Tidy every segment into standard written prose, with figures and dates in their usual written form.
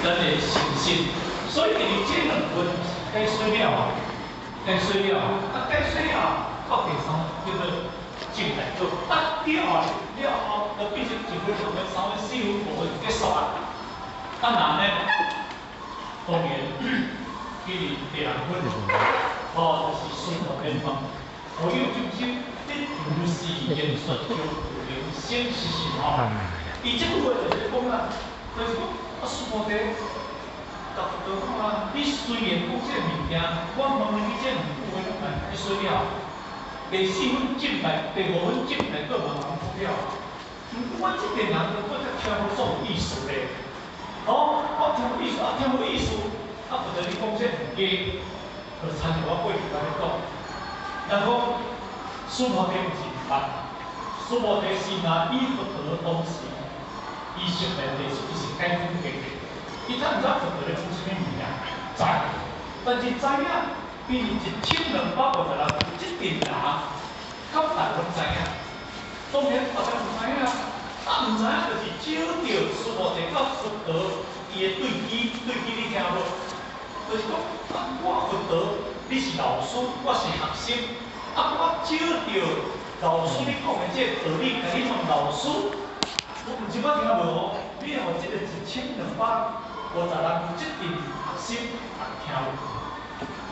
咱的信心。所以你这两分解水了，解水了，解水了，到第三叫做进来做打掉了后，就变成一分、2分、3分、4分、5分结束啊。当然呢，当然，第2分，就是顺路联盟，所有中心必不是言说就零星实行哦。伊这句话就是讲啦，就是讲师傅在。就讲啊，你虽然讲这物件，我问你这2句话拢蛮解水了。第4分进来，第5分进来，佫无人出了。我这边人佫在听好种意思咧。哦，我听有意思，听有意思，不着你讲这唔假，就参照我过去甲你讲。然后师傅题唔是唔捌，师傅题是拿你不得东西，伊识来第是解分解决。伊才毋知佛陀咧讲啥物物件，知，但是知影比1256人即阵人，较大拢知影。当然大家唔知影，毋知影就是少着师傅提到佛陀伊的对机你听无？就是讲，我佛陀你是老师，我是学生，我少着老师你讲的这道理，甲你问老师，我毋是我听无哦，你互即个1200。50人即阵学生听有，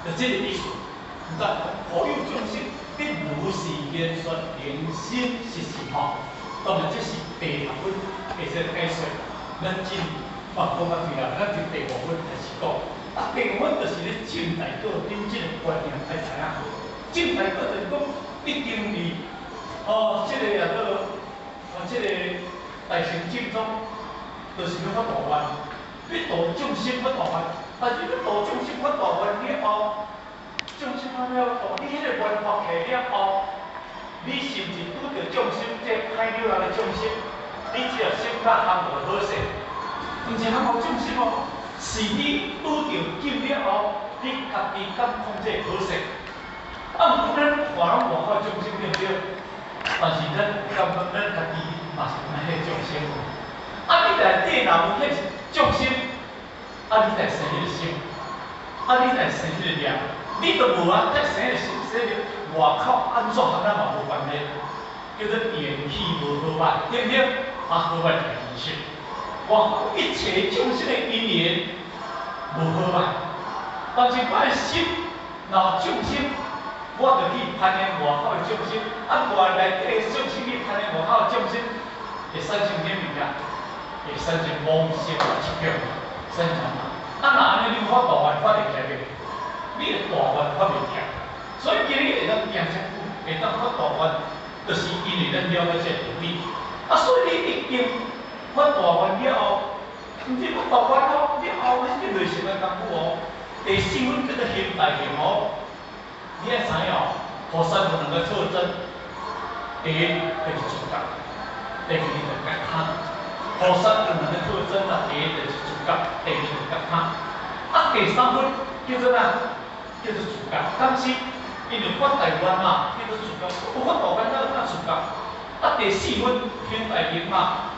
就这个意思。唔知所有众生必如是言说，灵心实是吼。当然这是第6分，其实解说。咱进讲对啦，咱就第5分开始讲。第5分就是咧正大果顶即个观念来知影。正大果就是讲，一定是这个叫做这个大乘经中，就是要发大愿。你度众生不大愿，但是你度众生不大愿了后，众生了度你迄个愿发起了后，你甚至拄着众生这歹扭人的众生，你只要心甲含无好势，毋是含无众生哦，是你拄着救了后，你家己敢控制好势。毋过咱话拢外口众生对不对？但是咱感觉咱家己嘛是安迄众生。你内底若有迄众生，你才生迄个心，你才生迄个念，你都无才生迄个心，生个外口安怎和咱嘛无关系，叫做元气无好歹，对不对？好歹代志是，外口一切众生的因缘无好歹，但是我的心若众生，我就去攀缘外口的众生，外内底的众生去攀缘外口的众生，会产生啥物件？会产生妄想执着，产生若安尼你发大愿发会起袂？你的大愿发袂起，所以今日会当行遮久，会当发大愿，就是因为咱了解这道理。所以你一定发大愿了后，毋是发大愿了后，你袂成个功夫哦。第4分叫做行大行哦，你爱知影哦，菩萨有2个特征，第一就是自觉，第二就是觉他。菩萨有2个特征啦，第一就是自觉，第二就是觉他。第3分叫做哪？叫做自觉。但是因为发大愿嘛，叫做自觉；有发大愿哪自觉？第4分行大行嘛，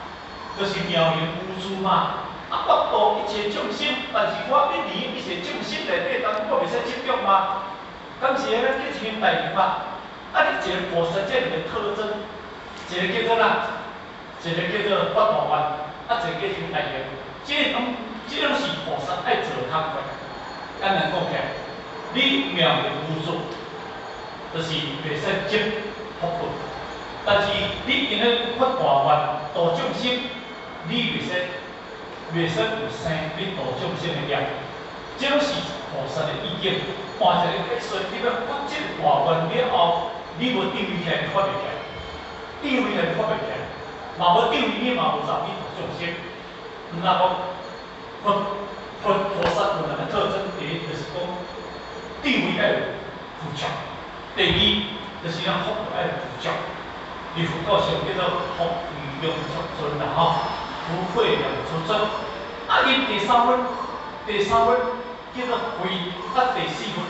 就是妙行无助嘛。我度一切众生，但是我要离一切众生内底，当我袂使执着嘛。敢是安尼叫行大行嘛？你一个菩萨这2个特征，一个叫做哪？一个叫做发大愿，一个叫行大行。这拢是菩萨爱做工课。简单讲起来，你妙行无助，就是袂使执福报。但是你因为发大愿度众生，你袂使有生你度众生的念。这拢是菩萨的意见。换一个解说，你要发这大愿了后，你无定位起来，你发袂起来；定位起来，你发袂起来。嘛无定位，你嘛无造你度众生。那么，菩萨有2个特征，第一就是讲定位要有富足，第二就是咱福要有富足。你佛教上叫做福裕量足尊啦吼，福慧量足尊。因第3分叫做慧，第4分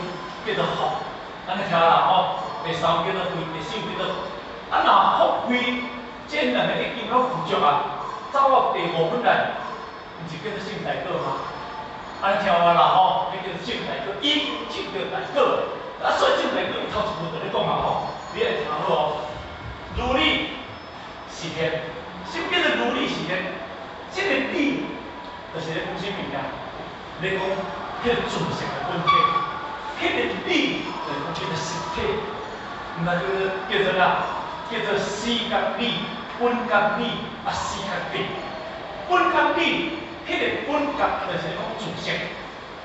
叫做福。安尼听啦吼，第3叫做慧，第4叫做若福慧，这2个已经拢富足啊，走到第5分来，毋是叫做姓大哥吗？安尼听我啦吼，迄叫做姓大哥，已经姓着大哥。啊，所以姓大哥伊头一句就咧讲啊吼，你来听好哦。如理是天，什么叫做如理是天？这个理就是咧讲什么物件？咧讲迄个自性的本体，迄个理就是讲迄个实体，那叫做啦，叫做四角理、本角理啊，四角理。本角理，迄个本角就是讲自性，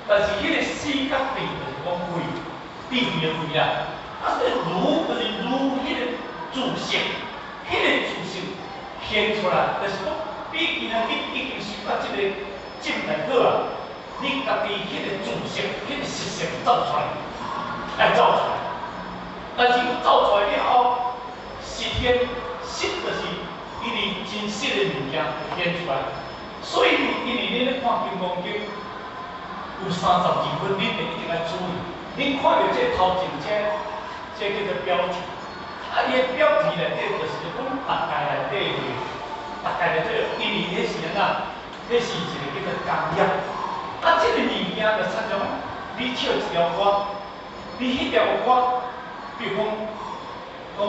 但是迄个四角理就是讲位，地位的位啦。啊，所以如就是如迄个自性，迄个自性现出来，就是讲，比今仔日已经受到这个进来好啊，你家己迄个自性、迄个实性走出来，来走出来。但是走出来了后，实现实就是伊哩真实的物件显出来。所以因为恁咧看金刚经有32分，恁就一定要注意。恁看到这头前这叫做标题，啊，伊个标题内底就是讲大概内底，因为迄是哪，迄是一个叫做纲要。啊，这个物件就参像你唱一条歌，你迄条歌，比如讲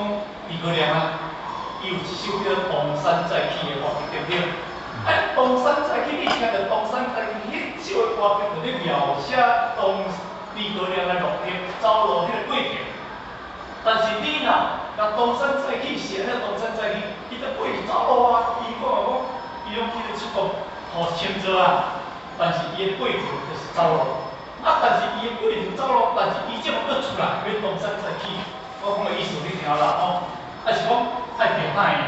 诸葛亮啊，伊有一首叫《东山再起》的歌，对不对？啊，东山再起，你听到东山再起，迄首的歌就咧描写诸葛亮的路程走路迄个过程。但是你若东山再起，写那东山再起，伊就过去走路啊，伊讲伊拢去咧出国，互签做啊。但是伊的过程就是走路，啊，但是伊的过程走路，但是伊怎么要出来要东山再起？我讲的意思你听啦吼，啊是讲爱平等个，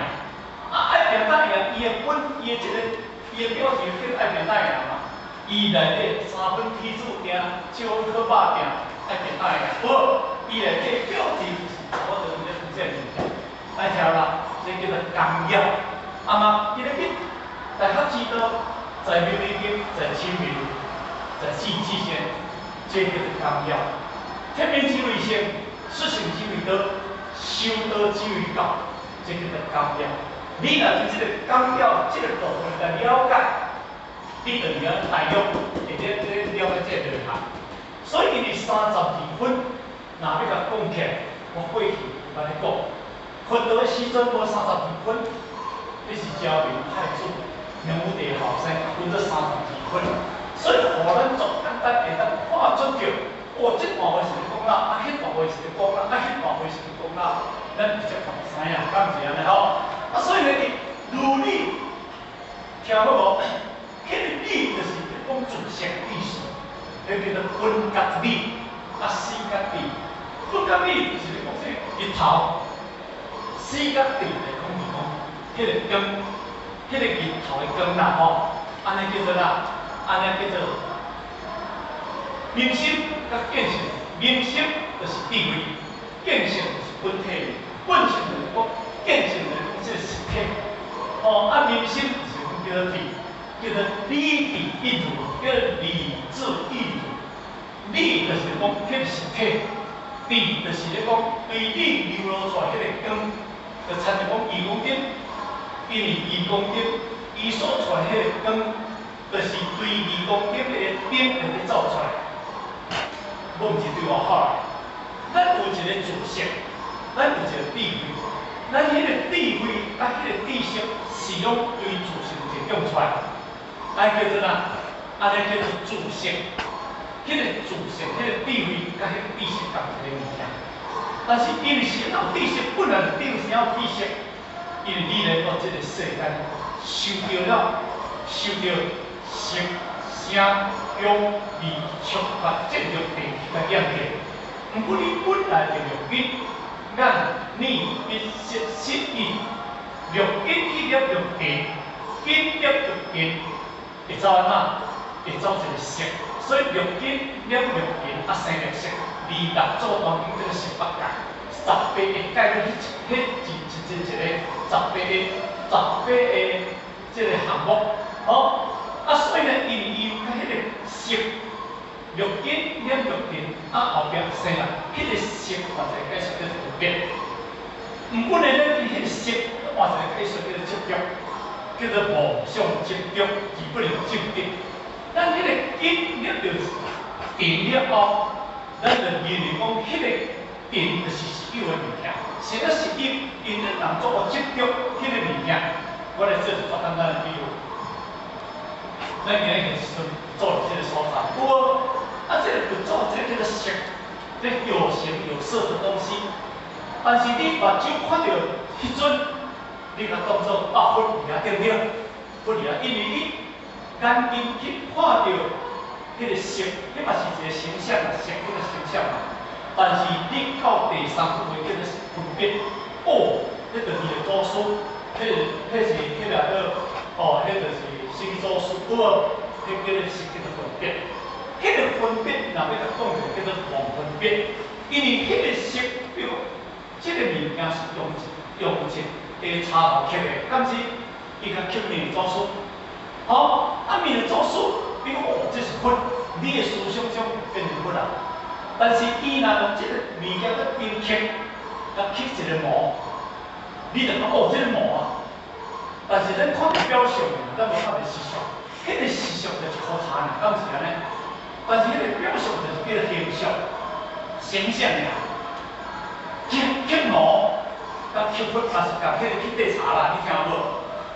啊爱平等个，伊的标题叫爱平等个嘛，伊内底3分天注定，少考百定，爱平等个，无伊内底标题我就是咧出这物件，爱听啦，这叫做纲要，啊嘛，伊咧去大学知道。在明理经，在清明，在季节，这个是纲要。天命之为先，事情之为道，修道之为道，这个是纲要。你若对这个纲要这个部分来了解，你就了大约会了解这个内涵。所以你32分，若要甲讲起来，我过去甲你讲，分到的时阵无32分，你是朝廷太子。人物地后生分做32分，所以互咱足简单会当看出着，哦，这段话是咧讲啦，啊，迄段话是咧讲啦，啊，迄段话是咧讲啦，咱直接看知影，敢是安尼吼？啊，所以咧，如理，听好无？迄个理就是讲自性意思，迄叫做本觉理，啊，四觉理。本觉理就是咧讲说日头，四觉理来讲是讲迄个光。迄个日头的光啦吼，安尼叫做啦，安尼叫做明心甲见性。明心就是智慧，见性就是本体，本性就是讲见性就是讲这个实体。哦，啊，明心就是讲叫做理，叫做理智一如，叫做理智一如。理就是讲迄个实体，智就是咧讲对你流露出来迄个光，就参像讲义工灯。因为义工灯，伊所出迄个光，就是对义工灯个点内底走出来，无毋是对外口来。咱有一个自性，咱有一个智慧，咱迄个智慧甲迄个知识是拢对自性一种出来，安叫做哪？安尼叫做自性。迄个自性，迄个智慧甲迄个知识共一个物件。但是因为先有知识，本来就定先有知识。因为你来到这个世间，受到了色、声、香、味、触、法这六地来验证。毋过你本来就六根，眼、耳、鼻、舌、身、意，六根去了六根，根了六根，会走安怎？会走一个色。所以六根了六根，啊生六色，二六做当中这个十八界，18会解了迄一个。18个这个项目，哦，啊，所以呢，因为伊有迄个色，六根了六根，啊后壁生啊，迄个色换一个解释叫做别。毋过呢，咱对迄个色换一个解释叫做执着，叫做妄想执着，而不能证得。咱迄个因了着定了后，咱就认为讲迄个定就是有诶物件，实在是因咧人做我执着迄个物件。我来做一个简单诶比喻。咱今日时阵做即个所在，这个不做这个色，这有形有色的东西。但是你目睭看到迄阵，你甲当作佛尔对不对？佛尔，因为你眼睛去看到迄个色，迄嘛是一个形象啊，色迄个形象啊。但是你到第三步叫做分别，迄就是你的祖师，迄是迄个迄就是新祖师，迄叫做是叫做分别。迄个分别，若要甲讲起来叫做妄分别，因为迄个色表，即个物件是用一个插头刻的，敢是？伊甲刻面祖师，面祖师，比如这是佛，你的思想中变成佛啦。但是伊若用即个物件去边刻，甲刻一个模，你就讲这个模啊。但是咱看到表象，咱无看到实相，迄个实相就是好差呢，敢是安尼？但是迄个表象就是叫做形象，形象呀。刻模，甲刻佛也是甲迄个去底查啦，你听有无？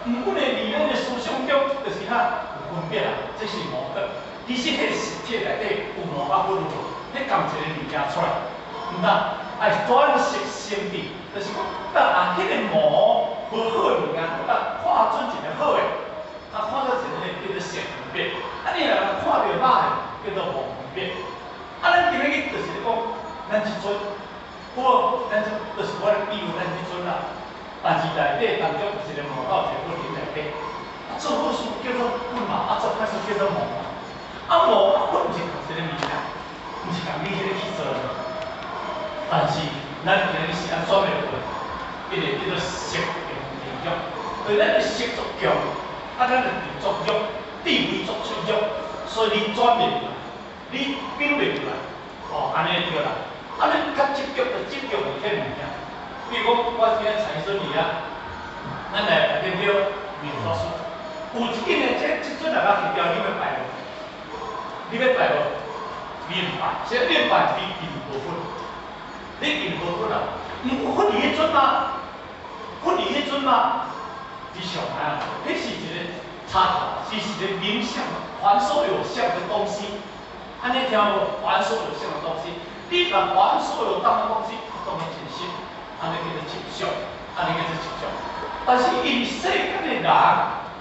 毋过呢，伫咱的思想中，就是较有分别啦，这是模的。其实迄个实体内底有模甲佛无，迄共一个物件出来，毋当爱转识心地，就是讲，迄个模无好的物件，看准一个好的，看到一个叫做善分别。你若看到歹的，叫做妄分别。咱今日就是讲，咱即阵，咱就是我的比喻，咱即阵啦。但是内底当中有一个魔到一个佛内底，做好事叫做本嘛，做歹事叫做魔嘛。魔佛毋是同一个物件，毋是共你迄个去做的。但是咱今日是安怎袂过？一个叫做色用地狱，所以咱的色作强，咱就地作弱，地位作出弱，所以你转袂过来，你变袂过来，安尼对啦。你较执着就执着伫迄物件。比如讲，我今日产生你啊，咱来对不对？面祖师，有一件呢，即阵来甲去掉，你要拜无？你要拜无？面拜，即面拜你认无分，你认无分啊？毋过分离迄阵吗？分离迄阵吗？你想啊，迄是一个插头，是一个冥想，凡所有相的东西，安尼听无？凡所有相的东西，你把凡所有当的东西当成真心。安尼叫做执着，安尼叫做执着。但是因世间的人，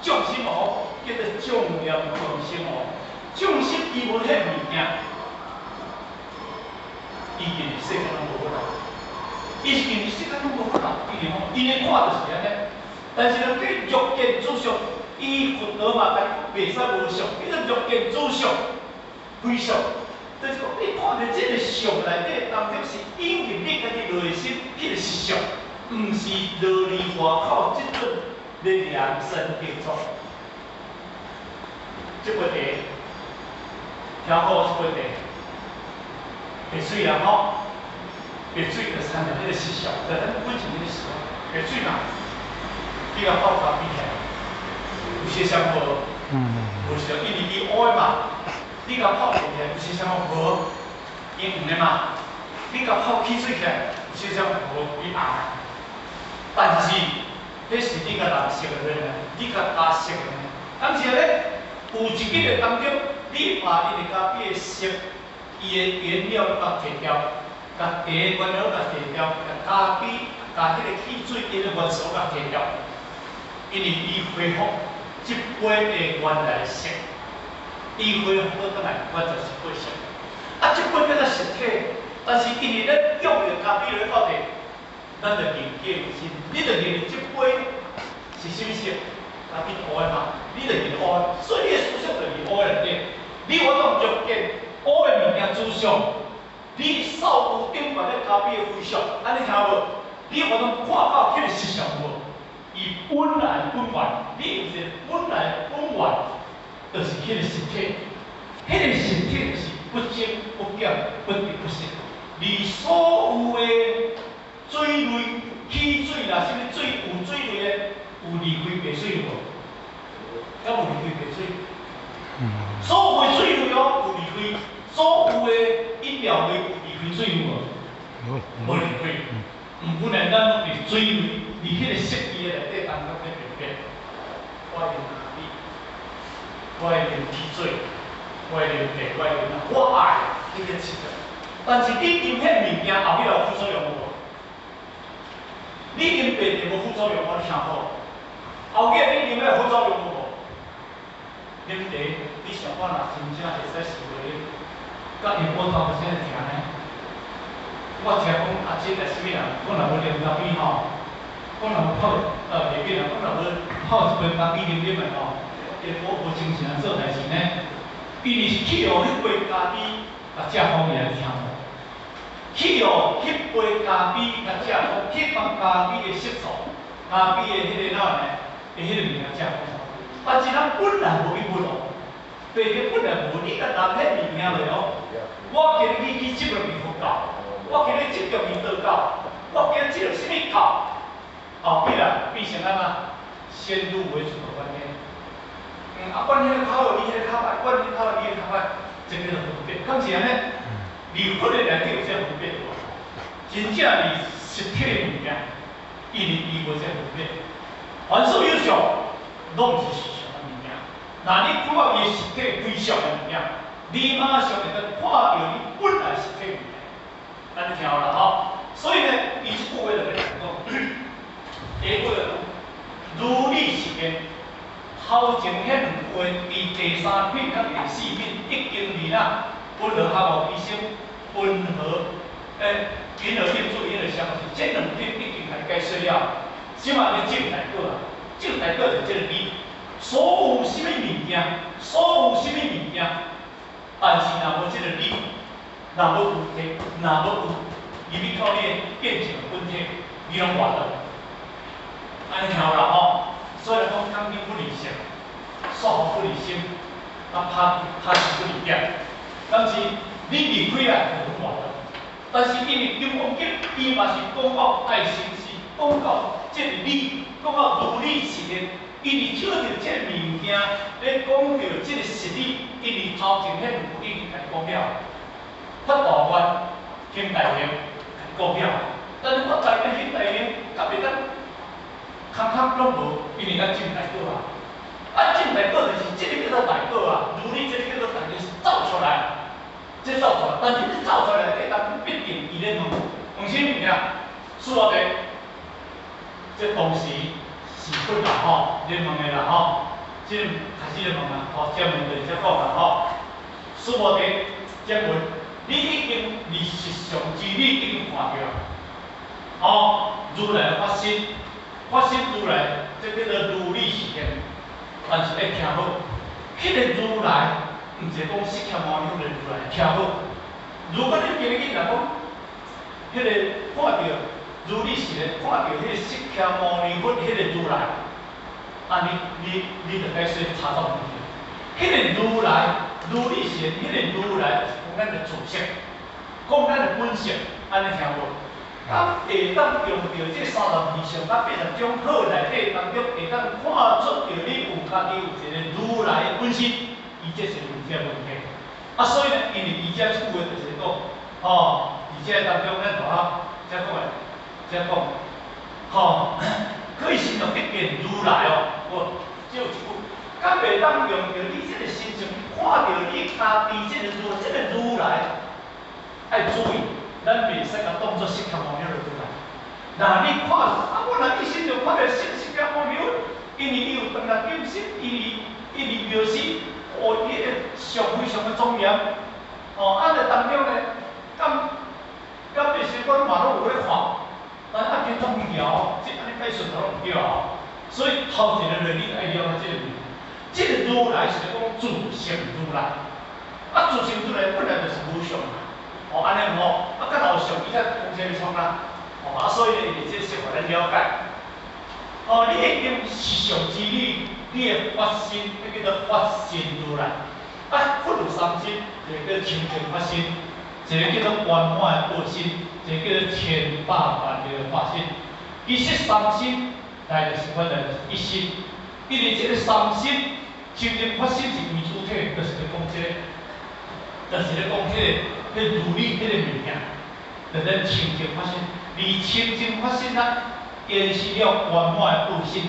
众生哦，叫做众念众生哦，众生伊无迄物件，伊认为世间拢无法度，伊是认为世间拢无法度，因为看就是安尼。但是人对欲见主相，伊佛陀嘛，袂使无相，伊个欲见主相，非相。就是讲，你看到这个相内底，当中是因为你家己内心迄个实相，毋是落离外口即阵咧量身定做。这杯茶，听好这杯茶，白水啊吼，白水就参照迄个实相，就咱本前迄个实相，白水嘛，你甲泡咖啡起来，有些啥无？无是因为伊乌的嘛。你甲泡起来有些啥物无？因黄的嘛。你甲泡起水起来有些啥物无？伊红的。但是，迄是你甲人熟的呢，你甲他熟的呢。但是咧，有一日的当中，你把伊的咖啡的色，伊的原料甲摕掉，甲茶原料甲摕掉，甲咖啡，甲迄个汽水因的元素甲摕掉，因为伊恢复即杯的原来的色。伊恢复倒来，我就是过色。即杯叫做实体，但是因为咱用着咖啡来到底，咱就凝结有心。你就认为即杯是啥物色？咖啡乌的嘛，你就认乌的，所以你的思想就是乌的内底。你活动欲见乌的物件主相，你扫除顶悬咧咖啡的非相，安尼听无？你活动看到迄个实相无？伊本来本源，你有一个本来本源。就是迄个实体，迄个实体就是不增不减、不离不弃。你所有的水类、汽水啦，什么水有水类的，有离开白水无？水有无？无离开。不然咱拢是水位，伫迄个设计的内底当中咧变变。我会用咖啡，我会用汽水，我会用茶，我会用我爱迄个吃的。但是你饮迄物件后壁有副作用无？你饮白茶无副作用，我听好。后壁你饮迄副作用无？饮茶，你想看若真正会使受落，甲因波头个啥会听呢？我听讲阿姐来啥物人，我若要啉咖啡吼，我若要泡下面啊，我若要泡一杯咖啡啉啉的吼，我无精神做代志呢。因为是去互迄杯咖啡，甲正方面来听无。去互迄杯咖啡，甲正方，迄款咖啡的色素，咖啡的迄个哪呢？的迄个物件正方。但是咱本来无去分哦，白茶本来无，你甲拿迄物件来哦，我今日去接落去佛教。我今日接着去道教，我今日接着什么教？后壁啦变成安怎？先入为主的观念。管迄个口好，你迄个口歹；管你口好，你迄个口歹，这个就分别。敢是安尼？离婚的内底有这分别无？真正是实体的物件，因为伊无这分别。凡所有相，拢是实相的物件。那你看到伊实体非相的物件，你马上会当看到伊本来实体物件。咱听好了吼，所以呢，伊即句话就咧讲，第一句如理实验，头前迄两句，伫第三品甲第四品已经离啦，温和合无医生，温和因而印出因而相似，这两品已经来解说了。即卖咧正大果啊，正大果就即个理，所有什么物件，所有什么物件，但是若无即个理。若无有体，若无有，伊要靠你的变成本体，你拢活到。安尼听有啦吼，所以讲钢筋不离性，数学不离心，拍是不离点。但是你离开来就拢活到。但是因为金光经，伊嘛是讲到爱心是讲到即个理，讲到如理实验，因为照着即个物件，咧讲到即个实理，因为头前迄两句已经甲你讲了。发大愿，行大愿，股票。但是我知影行大愿，甲袂当，空拢无，因为咱种大果啊。种大果就是即个叫做大果啊，如你即个叫做大果是走出来，即走出来。但是你走出来，你当必定伊咧问什么物件？说的，即当时是困啦吼，咧问的啦吼，即开始咧问啦，吼，接问就才讲啦吼。说的接问。你已经离实相之理已经看着，哦，如来发心，发心如来，这叫做如理实现。但是要听好，迄个如来，毋是讲释迦牟尼的如来，听好。如果你今日若讲，迄个看到如理实现，看到迄个释迦牟尼佛迄个如来，啊，你就该说查到问题。迄个如来，如理实现，迄个如来。咱的主色，讲咱的本色，安尼听无？咱会当用着这32项甲80种好内底当中，会当看出着你有家己有一个如来的本性，伊这是有这问题。啊，所以呢，因为伊这句话就是讲，哦，而且当中咱大家才讲的，才讲，吼，可以形容一片如来哦，我只有一句，甲袂当用着你这个心情。看到你家己即个如来，爱注意，咱袂使甲当作释迦牟尼的如来。那你看，我若你心中看到释迦牟尼，因为伊有当来变身，因为表示哦，伊个非常的庄严。哦，安尼当中呢，敢变成我嘛拢有咧看，但按这种物条，即安尼解释都拢唔对哦。所以头一个你爱了解即个物。这个如来是讲自性如来，啊，自性如来本来就是无相嘛，哦，安尼吼，啊，甲老相伊才讲啥物创啦，哦，啊，所以呢，伊这说互咱了解，哦，你已经是上之理，你的发心，迄叫做发心如来，啊，佛有三心，一个叫清净发心，一个叫做圆满的报心，一个叫做千百万的化心，其实三心来就是我的一心，因为这个三心。清净发心是为主体，就是咧讲即个，就是咧讲迄个如理迄个物件。就咱清净发生，而清净发生啊，延续了圆满的报身，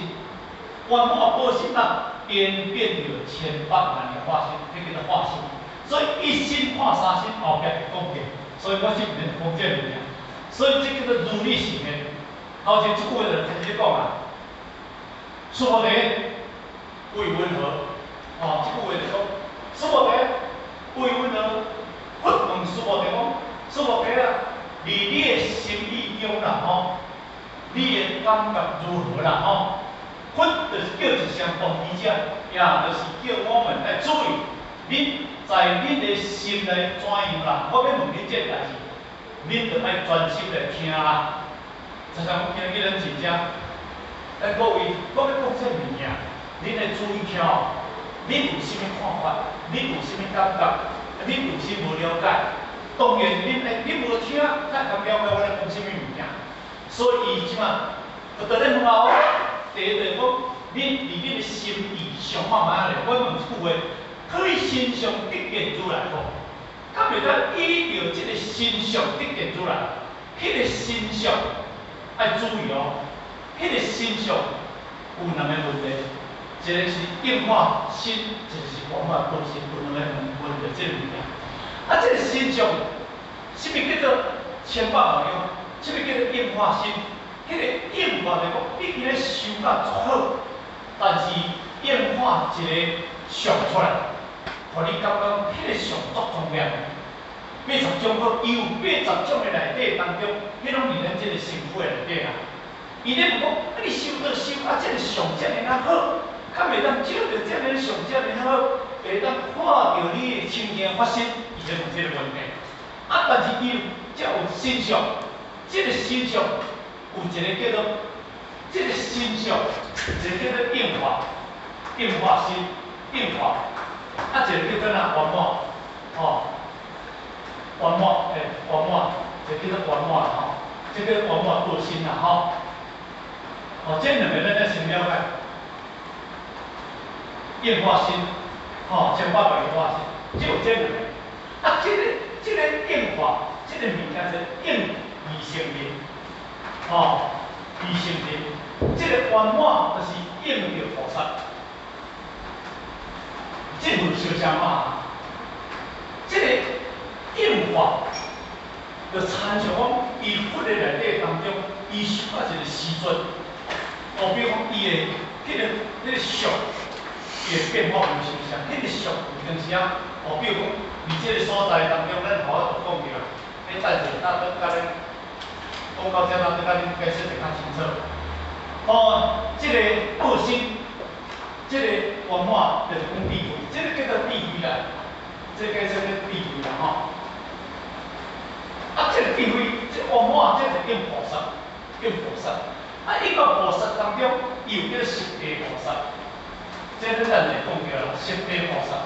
圆满的报身啊，演变着千百万的化身，迄叫做化身。所以一心化三身，后壁会讲嘅。所以我是毋免讲这物件。所以这叫做如理性的。头前即句话就开始讲啊，苏摩地为温和，即句话就讲，苏摩地为温和。佛问苏摩地讲，苏摩地啊，离你的心意中啦，你的感觉如何啦，佛就是叫一声同义者，也就是叫我们来注意，恁在恁的心内怎样啦？我要问恁这代志，恁就爱专心来听啦。常常我今日咱真正，各位，我要讲这物件，恁来注意听哦。恁有啥物看法？恁有啥物感觉？恁有啥无了解？当然，恁无听，咱咁了解我咧讲啥物物件。所以伊即马，就在恁问候，第一就是讲，恁伫恁的心意上慢慢来。我问一句话，可以心上得见如来无？敢袂当依照即个心上得见如来？迄个心上爱注意哦，迄个心上有两个问题，一个是应化心，一个是圆满报身，有两个问题即个物件。啊，即个心上，什么叫做千百万用？什么叫做应化心？迄个应化就讲，你今日修甲足好，但是应化一个相出来，互你感觉迄个相足重要。80种好，伊有80种的内底当中，迄拢伫咱即个身躯的内底啦。伊咧唔讲，你修到修啊，即个相遮尔啊好，敢袂当照着遮尔相遮尔好，会当看到你的清净发生，伊就问即个问题。啊，但是伊才有心相，即个心相有一个叫做，即个心相，一个叫做应化，应化心，应化，啊，一个叫做哪圆满，圆满，圆满，就叫做圆满啦，这个圆满报身啦，这两个咱先了解。应化心，千百万应化心，只有这两个。啊，这个应化，这个物件是应而成人，而成人。这个圆满就是应着菩萨，这份相相嘛。这个应化，就参像讲，伊佛的内底当中，伊修到一个时阵，比如讲伊的迄个相，伊的变化有相像，迄个相有当时啊，比如讲，伫这个所在当中，咱头仔就讲着，你等者，咱甲恁讲到这，咱甲恁解释得较清楚。这个报身，这个圆满就是讲智慧，这个叫做智慧啦。这个叫做智慧啦，啊，这个智慧，这圆满，这是应菩萨，应菩萨。啊，一个菩萨当中，又叫十地菩萨。这个咱来讲着啦，十地菩萨。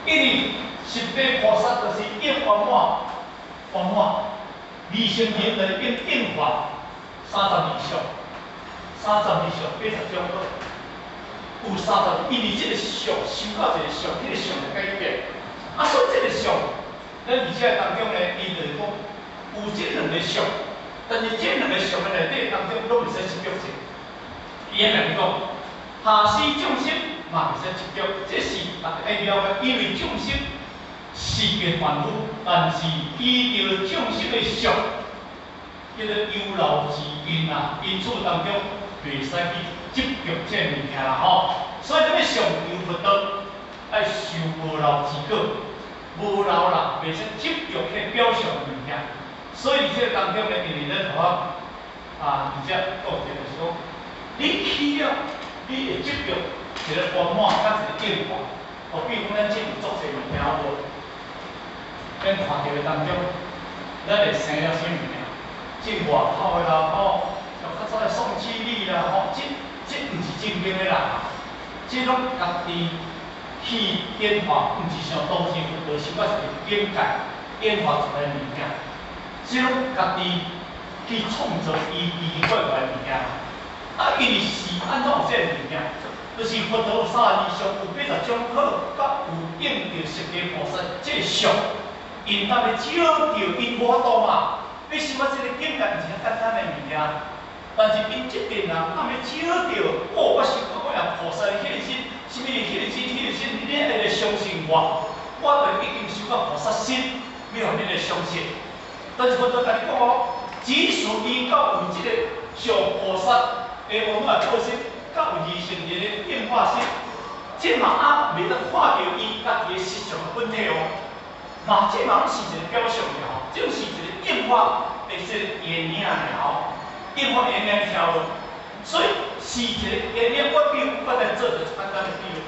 因为十地菩萨就是应圆满，圆满。二乘人来应化32相，32相80种好，有30，因为这个相修到一个相，迄个相就改变。啊，所以这个相，咱而且当中呢，伊就是讲有这两个相，但是这两个相的内底当中都袂使执着者。伊个来讲，下世众生嘛袂使执着，这是大家爱了解，因为众生是变凡夫，但是依照众生的相，叫做有漏之因啊，因此当中袂使去执着这物件啦所以咱要上求佛道。爱修无漏之果，无漏啦，袂使执着迄表象的物件。所以这当中呢，因为咱头而且讲一个就是讲，你起了，你会执着一个圆满，甲一个应化。比如讲咱这有做些物件无，咱看到的当中，咱会生了啥物件？这外口的啦，像较早的宋七力啦，这毋是正经的啦，这拢家己。去演化，毋是像当时佛陀修到一个境界，演化出来物件，只拢家己去创造奇奇怪怪的物件。啊，因为是安怎有这个物件？就是佛陀有32相，有80种好，甲有应着十地菩萨这相，因当咧照着因无法度嘛，你想要这个境界是简单的物件，但是因这边人暗要少着，哦，我想讲我若菩萨的迄个心，什么迄个心，迄个心，你会来相信我，我就已经修到菩萨心，要互你来相信。但是我都甲你讲哦，只是伊到有这个上菩萨的文化特性，到有二乘人的变化性，这嘛还未得看到伊家己的实相本体哦。嘛，这嘛是一个表象了，这是一个变化的这个原影了，变化原影条论。所以是一个原影，我来做一个简单的比喻。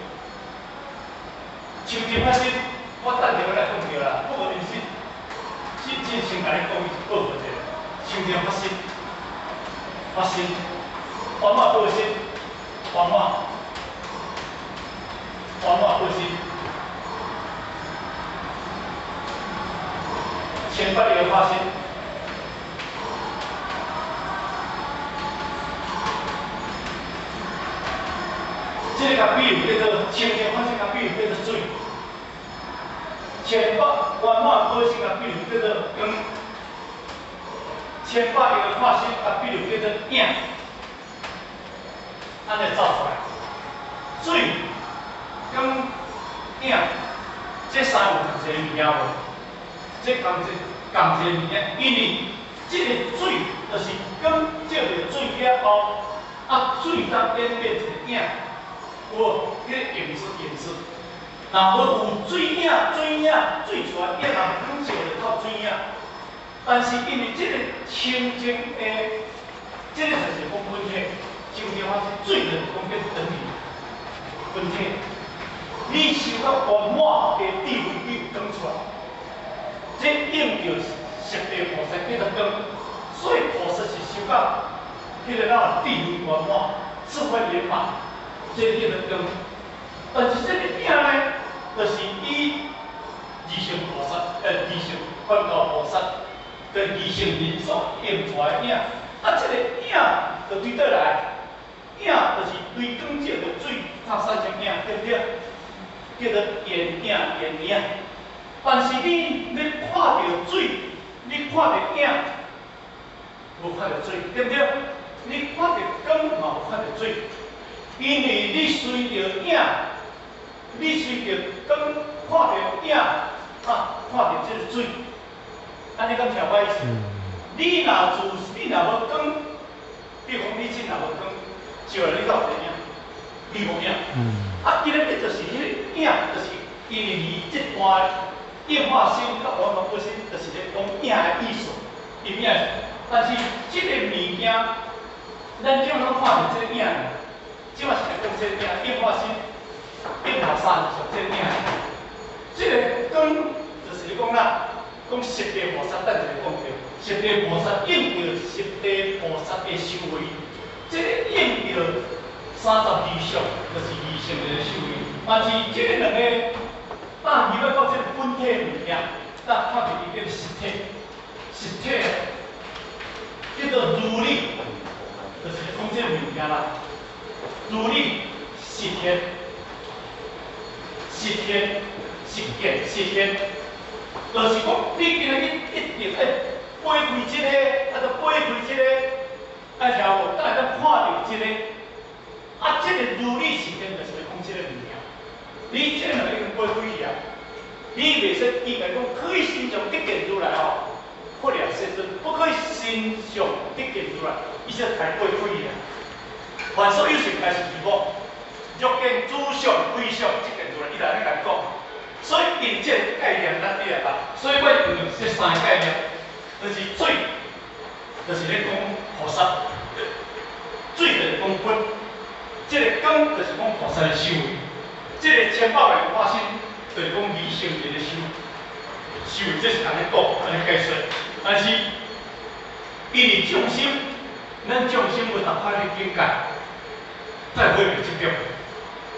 像这发生，我等下我来讲着啦，我无认识。先甲你讲报告者，像这发生，黄马报信，黄马报信。前8年发现，这个比喻叫做前天发现个比喻叫做水，前8原码发现个比喻叫做光，前8年发现个比喻叫做影，安尼造出来，水、光、影，这三有一个物件无？这共一个物件，因为这个水就是光照着水了后，水当演变一个影，有迄个颜色。若无有水影水出来影，若光照着靠水影。但是因为这个清净的，这个就是讲本体，就叫它是水的讲叫本体，本体。你修到圆满的智慧，你有讲出来。这应着十地菩萨叫做光，所以菩萨是修到迄个咱智慧圆满、智慧圆满，这叫做光。但是这个影呢，就是以二乘菩萨、二乘观道菩萨跟二乘人所用出来的影，这个影就对倒来，影就是对光照的水，它产生影，对不对？叫做眼影。但是你看到水，你看到影，无看到水，对不对？你看到光嘛无看到水，因为你随着影，你随着光看到影，看到这个水，安尼敢听我意思？你若无光，比如讲你真若无光，照来你敢有影？你无影。今日你就是迄个影，就是因为你这段。变化性甲圆满本身，就是咧讲影的意思，影的。但是这个物件，咱怎样看到这个影？即嘛是来讲这个影变化性、变化三像这个影。这个光就是咧讲啦，讲十地菩萨，等一下讲着，十地菩萨应着十地菩萨的修为，这个应着32相，就是二乘的修为。但是这个两个。入到这个本体物件，咱看到伊这个实体叫做如理，就是讲这个物件啦。如理实天，就是讲你今日一定要背开这个，就背开这个，然后咱看到这个，这个如理实天就是讲这个物件。你这两个已经背开去啊！你袂使伊来讲，可以欣赏得见如来哦，或者是不可以欣赏得见如来，伊说太背开去啊。凡所有性皆是如我，若见诸相非相，即见如来，伊来甲讲。所以因这个概念咱你来讲，所以我用这三个概念，就是水，就是咧讲菩萨，水就是讲本，这个光就是讲菩萨的修为。这个千百万化身，就是讲二乘人的修，这是安尼讲，安尼解说。但是，因为众生，咱众生有达法的境界，再会袂执着，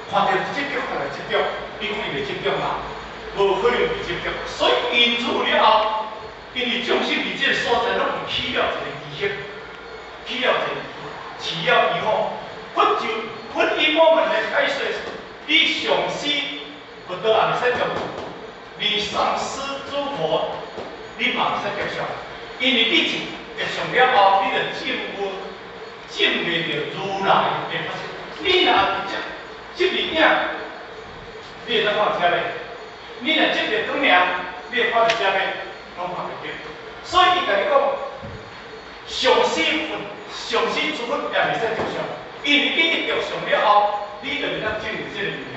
看到执着就来执着，你讲伊袂执着嘛？无可能袂执着。所以因此了后，因为众生伫这个所在，拢是起了一个疑惑，起了一个起了疑惑，佛因我们来解说。你上师佛陀也袂使着，你上师诸佛，你嘛袂使接受。因为你是接上了后，你就证袂着如来的法性。你若直接执物影，你会当看到遮咧；你若执着光亮，你会看到遮咧，拢看袂着。所以伊甲你讲，上师佛、上师诸佛也袂使着上，因为你一着上了后，你就会当证这个物件，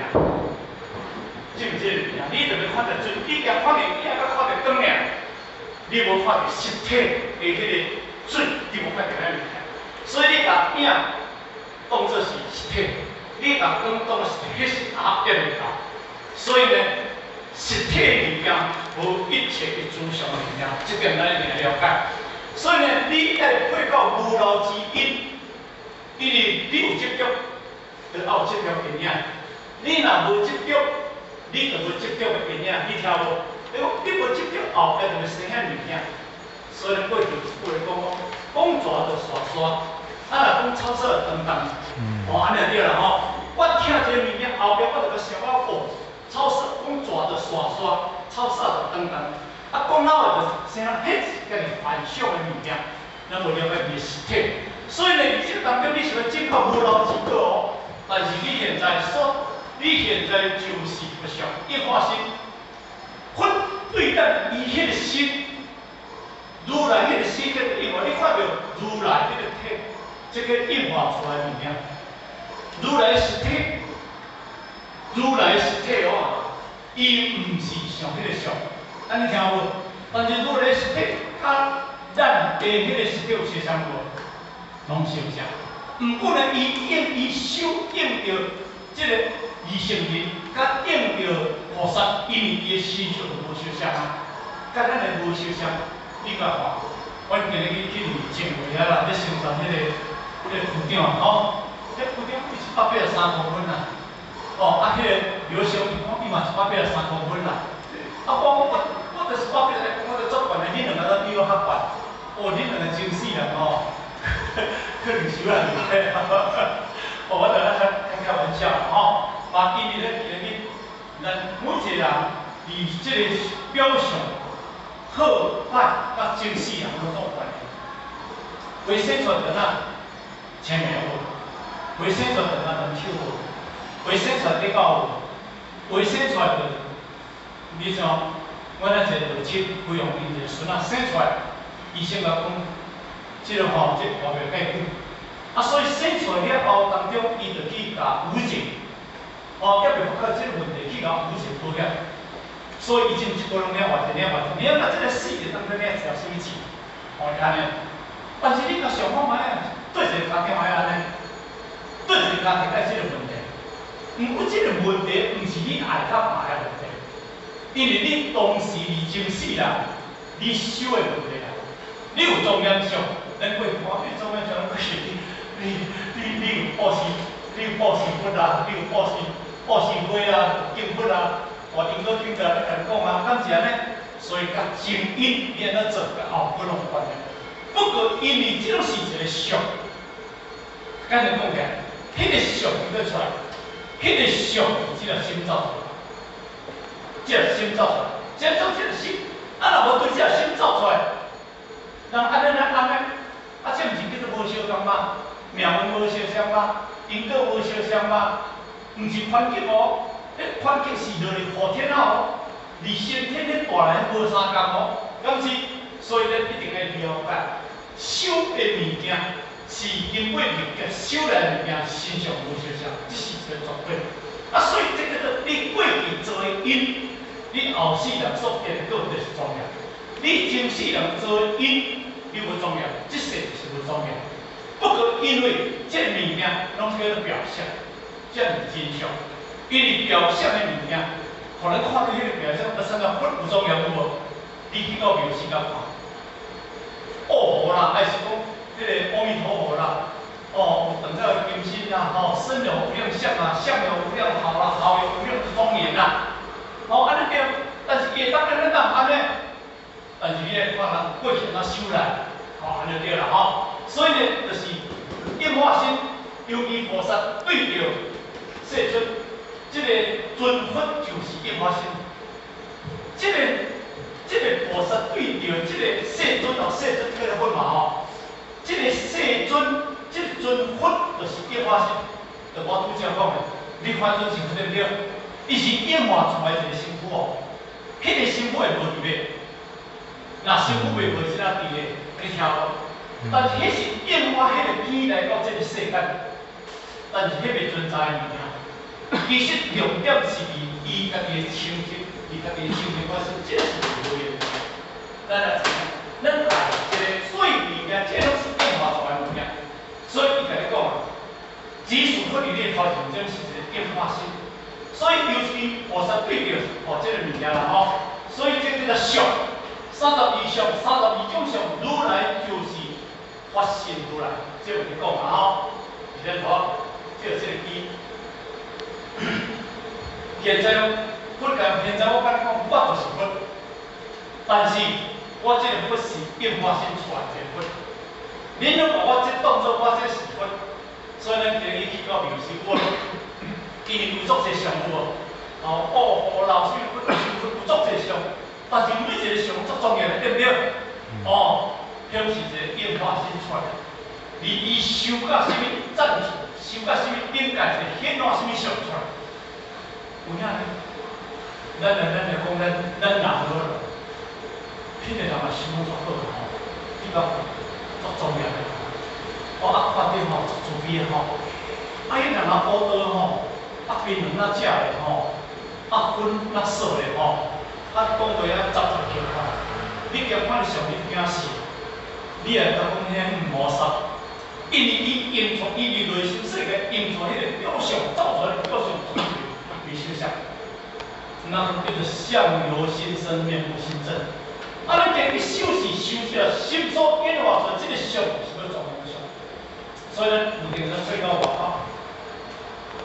证这个物件，你就会看到准，你若看到影，甲看到光亮，你无看到实体的迄个准，你无看到遐物件。所以你甲影当作是实体，你甲光当作是迄是合一的道。所以呢，实体物件无一切的诸相的物件，这点咱一定要了解。所以呢，你要配到无漏之因，因为你有执着，就要有执着因影；你若无执着，你就无执着的因影。你听无？你无执着后，就会生遐物件。所以过去有人讲蛇就刷刷，若讲草色等等，安尼就对啦吼。我听这个物件后壁，我就想到草色讲蛇就刷刷，草色就等等。讲老的就啥，迄是甲你幻想的物件，咱无了解伊实体。所以呢，伫这个当中，你想要证到无漏之道哦，但是你现在就是不想一化心，佛对待伊迄个心。如来迄个世界的应化，你看到如来迄个体，这个应化出来的物件，如来实体，如来实体哦，伊毋是像迄个像，安尼听有无？但是如来实体，甲咱的迄个实体有相像无？拢相像。毋过呢，伊修应着这个二乘人，甲应着菩萨，因为伊的心就无相像啊，甲咱的无相像。你甲看，我今日去正会遐啦，咧宣传迄个区长吼，迄区长伊183公分啦，哦，迄个刘小平讲伊嘛183公分啦，我就是180，我就做悬的，恁两个比我较悬，哦，恁两个真死人哦，可能是啦，哦，我在咧开玩笑吼，因为咧今日咱每一个人伫即个表象。好歹甲正世人拢有关系。为生出人啊，前面好；为生出人啊，人手好；为生出底高有；为生出的，你像我那一个亲培养伊一个孙啊，生出来，医生甲讲，即个吼，即活袂介久。所以生出来了后当中，伊就去甲武警，要袂发觉即个问题，去甲武警保险。所以，伊真一个人了完，一了完，你要把这个细节当中了调什么事？安尼。但是你甲想看卖啊，对一个家庭爱安尼，对一个家庭爱这个问题。毋过，这个问题毋是你爱甲唔爱的问题，因为你当时你真死人，你修的问题啦。你有庄严相，咱过去看，你庄严相过去，你有报时，你有报时佛啊，你有报时花啊，敬佛啊。我听过听着咧甲讲啊，敢是安尼，所以甲前因你安怎做，甲后果拢有关系。不过因为这种是一个相，咱就讲起来，迄个相要出来，迄个相只个心造出来，只个心造出来，先做这个心，若无对这个心造出来，人安尼，这毋是叫做无相干吗？命运无相相吗？因果无相相吗？毋是环境哦。迄环境是落嚟后天啊，离先天咧大来无相共哦，敢是？所以咱一定要了解，修的物件是因为物件修来的物件是身上无相像，这是一个绝对。所以这个你过去做的因，你后世人所结的果就是重要。你前世人做的因，你无重要，这世是无重要。不过因为这物件拢叫做表象，这是真相。因为表象的物件，可能看到迄个表象，甚至佛不重要有无？你去到庙时甲看，无啦，还是讲迄个阿弥陀佛啦，有等到金身啦，身有无量相啊，相有无量好啦，好有无量庄严啦，安尼对，但是伊当然咱安尼，但是你来看人过去怎修来，安尼对啦，所以呢，就是应化身，由于菩萨对着世尊。这个尊佛就是应化身，这个菩萨对着这个世尊哦，细菌叫做粉嘛吼。这个细菌，这阵粉就是液化性，就我拄则讲的，你看准是对不对？伊是液化出来一个身躯哦，迄个身躯会无伫尾，若身躯袂无即仔伫个，你听无？但是迄是液化迄个机来到这个世间，但是迄袂存在的物件。其实重点是伊家己的清洁，伊家己的清洁发生，这是无的。咱来知影，咱爱一个水物件，这拢是变化出来物件。所以伊甲你讲啊，指数脱离你头前种是一个变化性。所以尤其菩萨对着这个物件啦吼，所以这叫做相，32相，32种相，如来就是发现如来，这有你讲嘛吼，是咧好，这个机。现在佛讲，现在我甲你讲，我就是佛，但是我这个佛是变化性出来的佛。恁拢把我这当作我这是佛，所以咱今日去到庙是佛，因为有足侪相有无？哦，老师佛有足侪相，但是每一个相足重要的，对不对？哦，表示一个变化性出来，而伊修到什么赞处，修到什么境界，是显化什么相出来。有影呢？咱来讲，咱人好了，迄个人嘛修足好吼，这个足重要的。发展吼足自卑的吼，迄人好多吼，槟榔食的吼，粉扫的吼，讲话杂杂叫吼，你叫看上你惊死，你会甲讲遐无杀，因为伊用从伊内心世界用从迄个表象造出来的表象去修想，那叫做相由心生，面目心正。咱今日修是修出来心所变化出来，这个相是要重要的相。所以咱有定咱做到外口，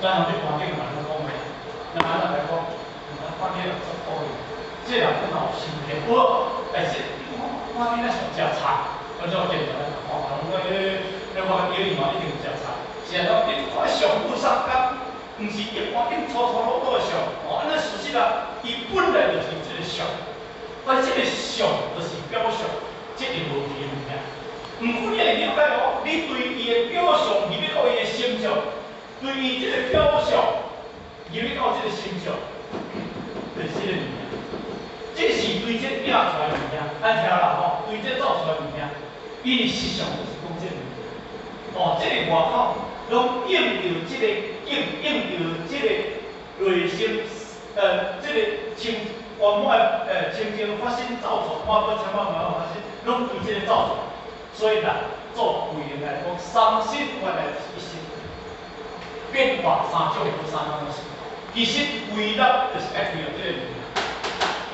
咱后日环境嘛，咱讲袂，咱安怎来讲？咱看起来足可以，这人真有心变。但是我今仔想食菜，我就见着咱看，我讲你嘛一定有食菜，是啊，你看上不上纲，毋是一般硬粗粗鲁鲁的相，安尼事实啊，伊本来就是这个相，但这个相就是表象，这个无奇物件。毋过你会了解哦，你对伊的表象，入去到伊的心象，对伊这个表象，入去到这个心象，就是这个物件。这是对这拼出来的物件，咱听啦吼，对这造出来的物件，因为实相就是讲这个物件。哦，这个外口拢应着这个应着这个内心，这个清圆满清净发生造作，满不千万万发生，拢对这个造作。所以啦，做贵人来讲，三心原来是一心，变化三种无三种是。其实为了就是爱为了这个物件。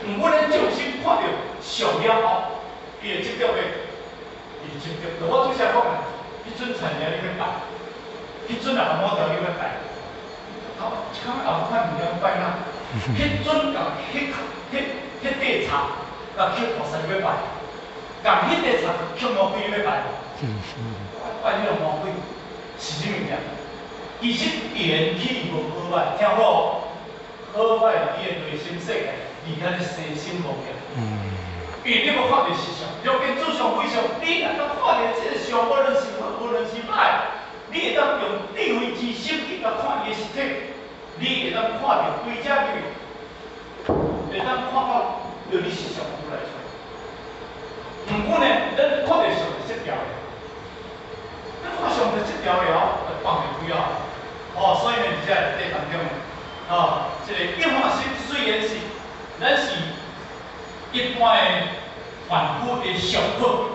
毋过咱众生看到上了后，伊会直接要，伊直接，就我拄则讲啊，迄阵菜名你要拜，迄阵阿毛条你要拜，一空后看物件拜哪？迄阵甲迄块茶，甲乞菩萨要拜。共迄个茶吸魔鬼要拜，拜迄个魔鬼是啥物件？其实缘起无好歹，听好，好歹伊的内心世界，而且你生心无变。因为你要看到实相，若见主相非相，你若当看到这个相，无论是好，无论是歹，你会当用智慧之心去甲看伊的实体，你会当看到对遮入，会当看到对你实相出来出来。毋过呢，咱看到上就这条的，咱看上就这条了，就放袂开啊。所以呢，伫遮内底当中，这个变化性虽然是，咱是一般的凡夫的常客。